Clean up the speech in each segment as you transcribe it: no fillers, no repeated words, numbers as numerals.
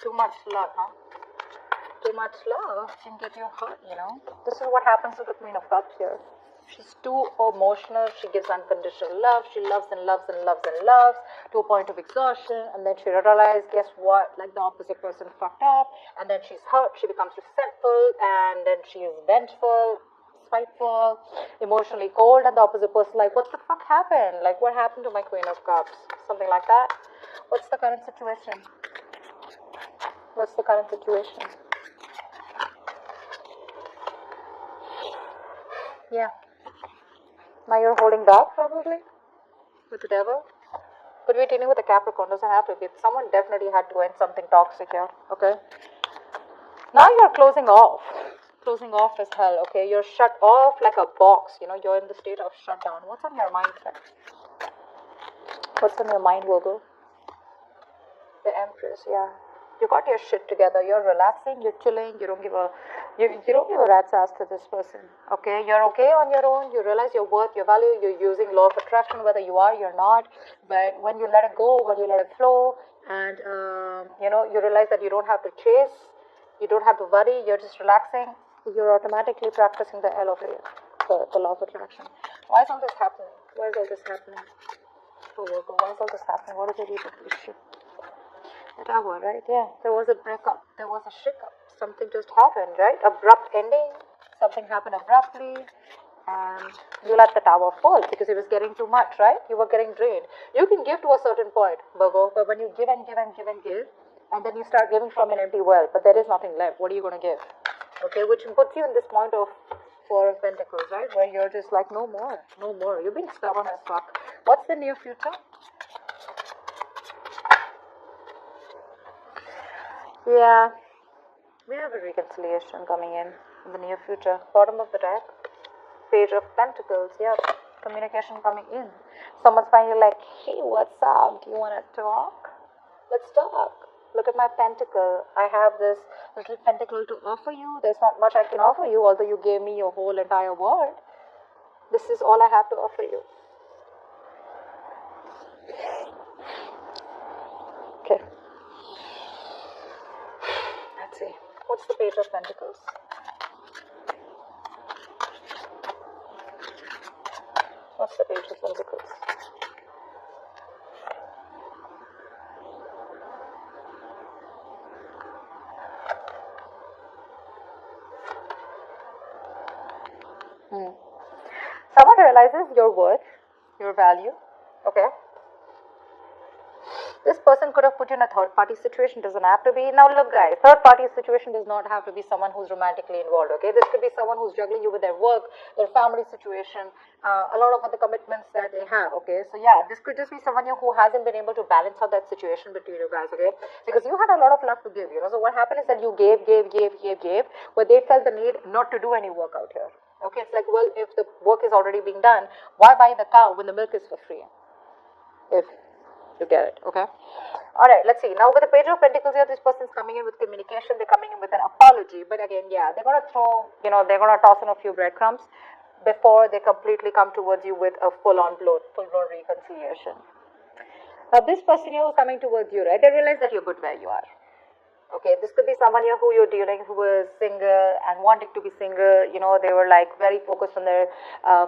Too much love, huh? Too much love can get you hurt, you know. This is what happens to the Queen of Cups here. She's too emotional. She gives unconditional love. She loves and loves and loves and loves to a point of exhaustion. And then she realizes, guess what? Like the opposite person fucked up. And then she's hurt. She becomes resentful. And then she is vengeful, spiteful, emotionally cold. And the opposite person like, what the fuck happened? Like, what happened to my Queen of Cups? Something like that. What's the current situation? What's the current situation? Yeah. Now you're holding back, probably, with the devil. Could be dealing with a Capricorn, doesn't have to be. Someone definitely had to end something toxic here, okay? Now you're closing off. Closing off as hell, okay? You're shut off like a box, you know, you're in the state of shutdown. What's on your mind, friend? What's on your mind, Virgo? The Empress, yeah. You got your shit together. You're relaxing. You're chilling. You don't give a rat's ass to this person. Okay, you're okay on your own. You realize your worth, your value. You're using law of attraction, whether you are, you're not. But when you let it go, when you let it flow, and you know, you realize that you don't have to chase. You don't have to worry. You're just relaxing. You're automatically practicing the L of it, the law of attraction. Why is all this happening? Why is all this happening? Oh, Virgo, why is all this happening? What is the reason for this shit? The Tower, right? Yeah. There was a breakup. There was a shake-up. Something just happened, right? Abrupt ending. Something happened abruptly. And you let the Tower fall because it was getting too much, right? You were getting drained. You can give to a certain point, Virgo, but when you give and give and give and give, and then you start giving from an empty well, but there is nothing left. What are you going to give? Okay, which puts you in this point of Four of Pentacles, right? Where you're just like, no more, no more. You're being stubborn as fuck. What's the near future? Yeah, we have a reconciliation coming in the near future. Bottom of the deck, Page of Pentacles, yep. Communication coming in. Someone's finally like, hey, what's up? Do you want to talk? Let's talk. Look at my pentacle. I have this little pentacle to offer you. There's not much I can offer you, although you gave me your whole entire world. This is all I have to offer you. Okay. Let's see. What's the Page of Pentacles? What's the Page of Pentacles? Someone realizes your worth, your value, okay? This person could have put you in a third-party situation, doesn't have to be. Now look guys, third-party situation does not have to be someone who's romantically involved, okay? This could be someone who's juggling you with their work, their family situation, a lot of other commitments that they have, okay? So yeah, this could just be someone who hasn't been able to balance out that situation between you guys, okay? Because you had a lot of love to give, you know? So what happened is that you gave, but they felt the need not to do any work out here. Okay, it's like, well, if the work is already being done, why buy the cow when the milk is for free? If you get it, okay? Alright, let's see. Now with the Page of Pentacles here, this person's coming in with communication, they're coming in with an apology, but again, yeah, they're going to throw, you know, they're going to toss in a few breadcrumbs before they completely come towards you with a full-blown reconciliation. Now this person here who's coming towards you, right, they realize that you're good where you are. Okay, this could be someone here who you're dealing who is single and wanting to be single. You know, they were like very focused on their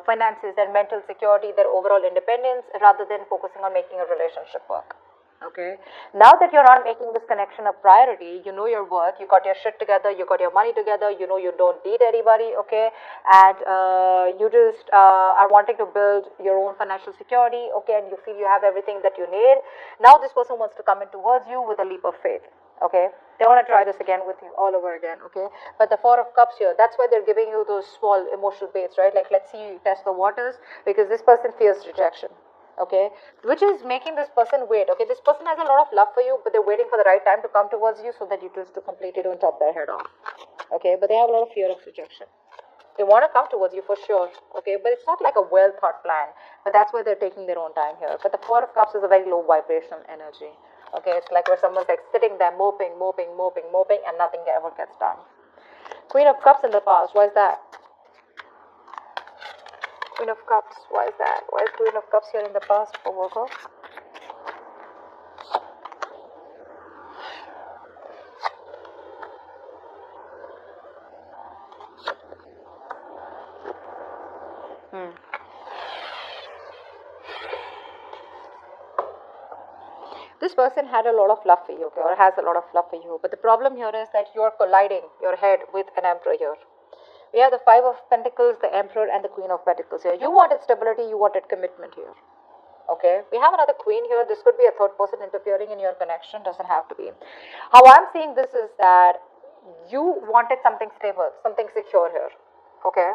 finances, their mental security, their overall independence, rather than focusing on making a relationship work. Okay, now that you're not making this connection a priority, you know your worth, you got your shit together, you got your money together, you know you don't need anybody, okay, and you just are wanting to build your own financial security, okay, and you feel you have everything that you need. Now this person wants to come in towards you with a leap of faith, okay. They want to try this again with you all over again, okay? But the Four of Cups here, that's why they're giving you those small emotional baits, right? Like, let's see you test the waters, because this person fears rejection, okay? Which is making this person wait, okay? This person has a lot of love for you, but they're waiting for the right time to come towards you so that you just completely don't chop their head off, okay? But they have a lot of fear of rejection. They want to come towards you for sure, okay? But it's not like a well-thought plan, but that's why they're taking their own time here. But the Four of Cups is a very low vibrational energy. Okay, it's like where someone's like sitting there moping, and nothing ever gets done. Queen of Cups in the past, why is that? Queen of Cups, why is that? Why is Queen of Cups here in the past for Virgo? This person had a lot of love for you, okay, or has a lot of love for you. But the problem here is that you're colliding your head with an emperor here. We have the Five of Pentacles, the Emperor, and the Queen of Pentacles here. You wanted stability, you wanted commitment here. Okay, we have another queen here. This could be a third person interfering in your connection, doesn't have to be. How I'm seeing this is that you wanted something stable, something secure here. Okay,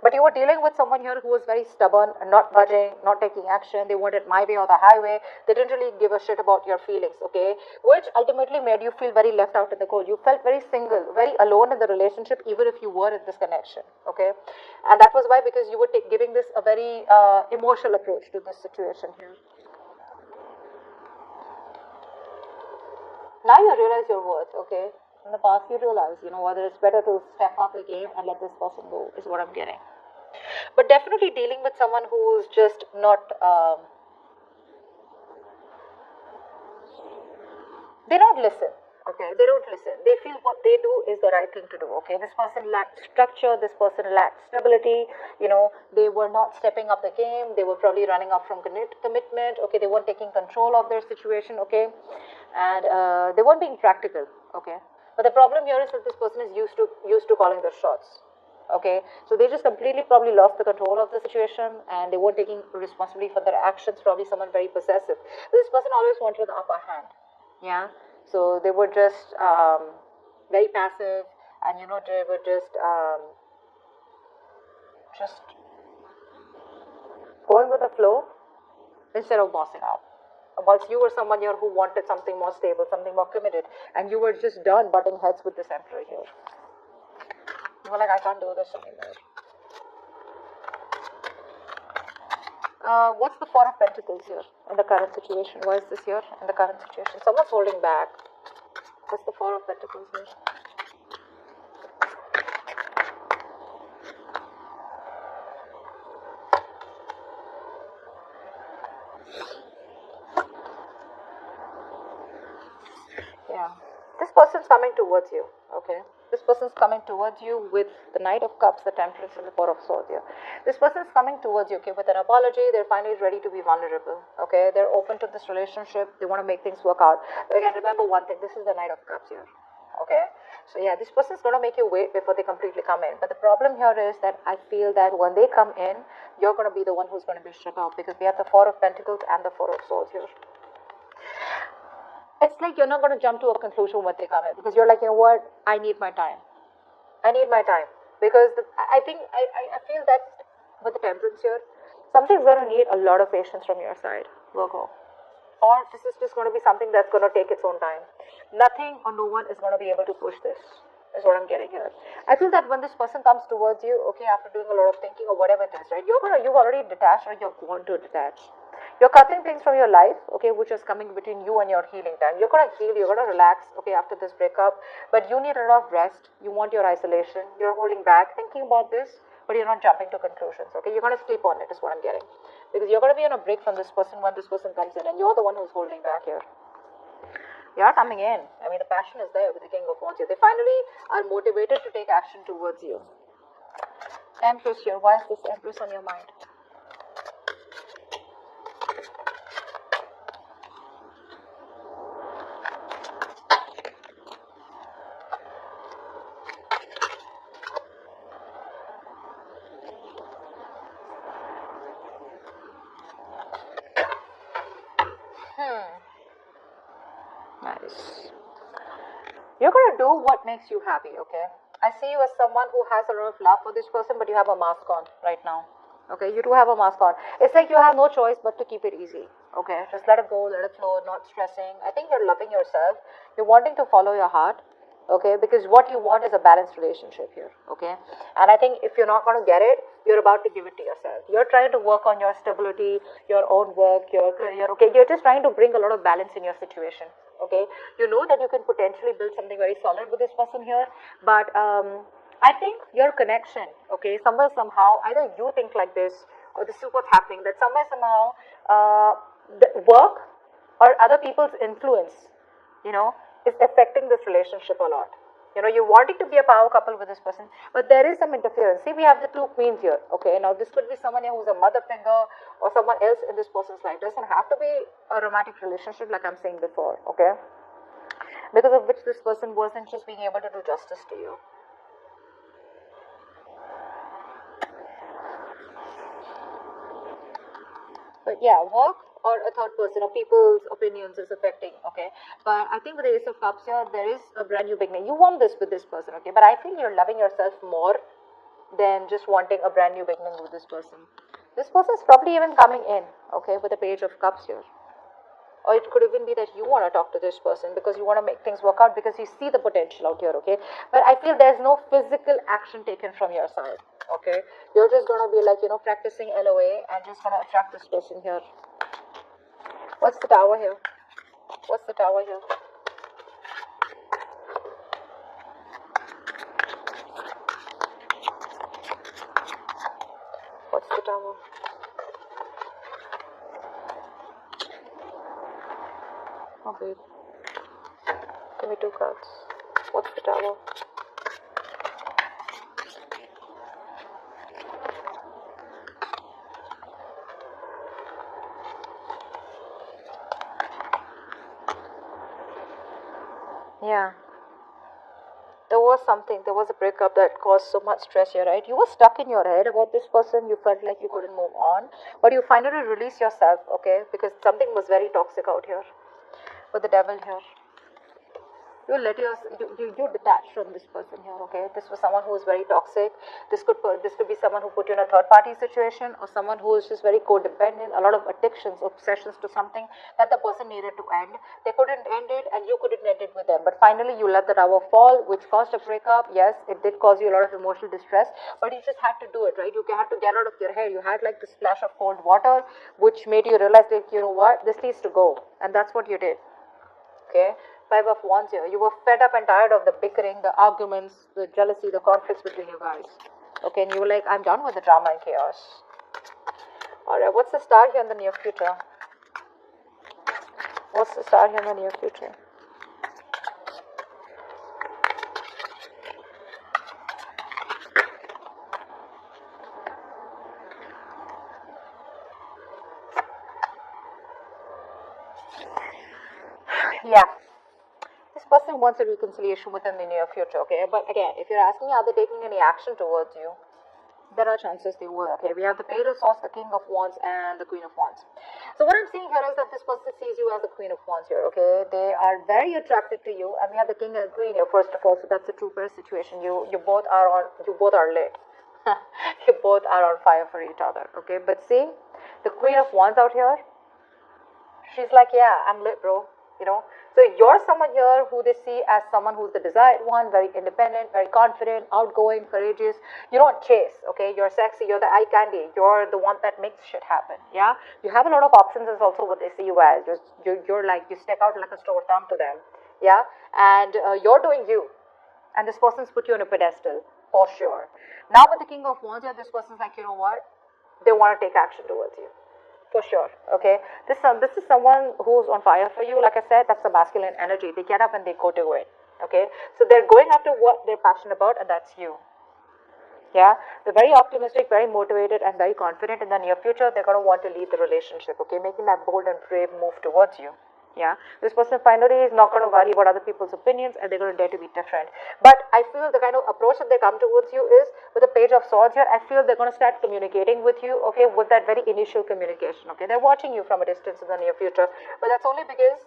but you were dealing with someone here who was very stubborn, not budging, not taking action. They wanted my way or the highway. They didn't really give a shit about your feelings, okay? Which ultimately made you feel very left out in the cold. You felt very single, very alone in the relationship, even if you were in this connection, okay? And that was why, because you were giving this a very emotional approach to this situation here. Now you realize your worth, okay? In the past you realize, whether it's better to step up the game and let this person go is what I'm getting. But definitely dealing with someone who's just not, they don't listen, okay? They don't listen. They feel what they do is the right thing to do, okay? This person lacked structure, this person lacked stability, they were not stepping up the game, they were probably running off from commitment, okay? They weren't taking control of their situation, okay? And they weren't being practical, okay? But the problem here is that this person is used to calling the shots. Okay, so they just completely probably lost the control of the situation and they weren't taking responsibility for their actions. Probably someone very possessive. This person always wanted the upper hand. Yeah, so they were just very passive, and they were just going with the flow instead of bossing out. Whilst you were someone here who wanted something more stable, something more committed, and you were just done butting heads with this emperor here. You were like, I can't do this anymore. What's the Four of Pentacles here in the current situation? Why is this here in the current situation? Someone's holding back. What's the Four of Pentacles here? Yeah. This person's coming towards you, okay? This person's coming towards you with the Knight of Cups, the Temperance, and the Four of Swords here. This person's coming towards you, okay, with an apology. They're finally ready to be vulnerable, okay? They're open to this relationship. They want to make things work out. But again, remember one thing. This is the Knight of Cups here, okay? So yeah, this person's going to make you wait before they completely come in. But the problem here is that I feel that when they come in, you're going to be the one who's going to be shut out, because we have the Four of Pentacles and the Four of Swords here. It's like you're not going to jump to a conclusion when they come in, because you're like, what, I need my time. I need my time, because I feel that with the Temperance here, something's going to need a lot of patience from your side, Virgo. Or this is just going to be something that's going to take its own time. Nothing or no one is going to be able to push this, is what I'm getting here. I feel that when this person comes towards you, okay, after doing a lot of thinking or whatever it is, right, you've already detached, or you're going to detach. You're cutting things from your life, okay, which is coming between you and your healing time. You're going to heal, you're going to relax, okay, after this breakup, but you need a lot of rest. You want your isolation. You're holding back, thinking about this, but you're not jumping to conclusions, okay? You're going to sleep on it, is what I'm getting. Because you're going to be on a break from this person when this person comes in, and you're the one who's holding back here. You're coming in. I mean, the passion is there with the King of Wands here. They finally are motivated to take action towards you. Empress here. Why is this Empress on your mind? Nice. You're going to do what makes you happy, okay? I see you as someone who has a lot of love for this person, but you have a mask on right now. Okay, you do have a mask on. It's like you have no choice but to keep it easy. Okay, just let it go, let it flow, not stressing. I think you're loving yourself. You're wanting to follow your heart. Okay, because what you want is a balanced relationship here. Okay, and I think if you're not going to get it, you're about to give it to yourself. You're trying to work on your stability, your own work, your career. Okay, you're just trying to bring a lot of balance in your situation. Okay, you know that you can potentially build something very solid with this person here, but I think your connection, okay, somewhere somehow, either you think like this, or this is what's happening, that somewhere somehow the work or other people's influence, is affecting this relationship a lot. You know, you're wanting to be a power couple with this person, but there is some interference. See, we have the two queens here. Okay, now this could be someone here who's a mother figure or someone else in this person's life. Doesn't have to be a romantic relationship, like I'm saying before. Okay, because of which this person wasn't just being able to do justice to you. But yeah, work or a third person or people's opinions is affecting, okay? But I think with the Ace of Cups here, there is a brand new beginning. You want this with this person, okay? But I feel you're loving yourself more than just wanting a brand new beginning with this person. This person is probably even coming in, okay, with the Page of Cups here. Or it could even be that you want to talk to this person because you want to make things work out because you see the potential out here, okay? But I feel there's no physical action taken from your side, okay? You're just going to be like, you know, practicing LOA and just going to attract this person here. What's the Tower here? What's the Tower here? What's the Tower? Oh, babe. Give me 2 cards. What's the Tower? Yeah. There was something, there was a breakup that caused so much stress here, right? You were stuck in your head about this person, you felt like you couldn't move on, but you finally released yourself, okay? Because something was very toxic out here. With the Devil here. You let you detach from this person here, okay? This was someone who was very toxic. This could be someone who put you in a third party situation, or someone who is just very codependent, a lot of addictions, obsessions to something that the person needed to end. They couldn't end it and you couldn't end it with them. But finally you let the Tower fall, which caused a breakup. Yes, it did cause you a lot of emotional distress, but you just had to do it, right? You had to get out of your head. You had like this splash of cold water, which made you realize like, you know what, this needs to go. And that's what you did. Okay, 5 of Wands here. You were fed up and tired of the bickering, the arguments, the jealousy, the conflicts between you guys. Okay, and you were like, I'm done with the drama and chaos. Alright, what's the star here in the near future? What's the star here in the near future? Yeah. This person wants a reconciliation within the near future, okay? But again, if you're asking are they taking any action towards you, there are chances they will, okay? We have the Page of Swords, the King of Wands, and the Queen of Wands. So what I'm seeing here is that this person sees you as the Queen of Wands here, okay? They are very attracted to you, and we have the King and Queen here, first of all, so that's a true pair situation. You both are lit. You both are on fire for each other, okay? But see, the Queen of Wands out here, she's like, yeah, I'm lit, bro. You know, so you're someone here who they see as someone who's the desired one, very independent, very confident, outgoing, courageous. You don't chase, okay? You're sexy, you're the eye candy, you're the one that makes shit happen, yeah? You have a lot of options is also what they see you as. You're like, you stick out like a sore thumb to them, yeah? And you're doing you. And this person's put you on a pedestal, for sure. Now with the King of Wands here, this person's like, you know what? They want to take action towards you. For sure, okay. This is someone who's on fire for you. Like I said, that's the masculine energy. They get up and they go to it, okay. So they're going after what they're passionate about, and that's you. Yeah, they're very optimistic, very motivated, and very confident. In the near future, they're going to want to lead the relationship, okay, making that bold and brave move towards you. Yeah, this person finally is not going to worry about other people's opinions, and they're going to dare to be different. But I feel the kind of approach that they come towards you is with the Page of Swords here. I feel they're going to start communicating with you, okay, with that very initial communication, okay. They're watching you from a distance in the near future, but that's only because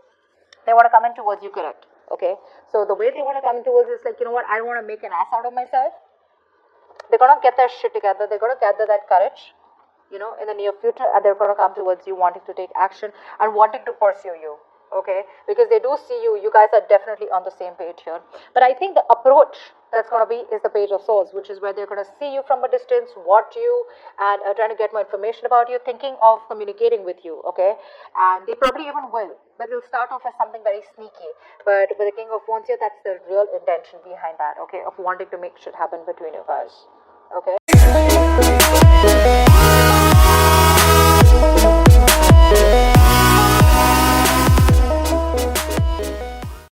they want to come in towards you, correct? Okay, so the way they want to come in towards is like, you know what, I don't want to make an ass out of myself. They're going to get their shit together. They're going to gather that courage, you know, in the near future, and they're going to come towards you wanting to take action and wanting to pursue you. Okay, because they do see you. You guys are definitely on the same page here. But I think the approach that's going to be is the Page of Swords, which is where they're going to see you from a distance, watch you, and trying to get more information about you, thinking of communicating with you. Okay, and they probably even will, but it'll start off as something very sneaky. But with the King of Wands here, that's the real intention behind that. Okay, of wanting to make shit happen between you guys. Okay.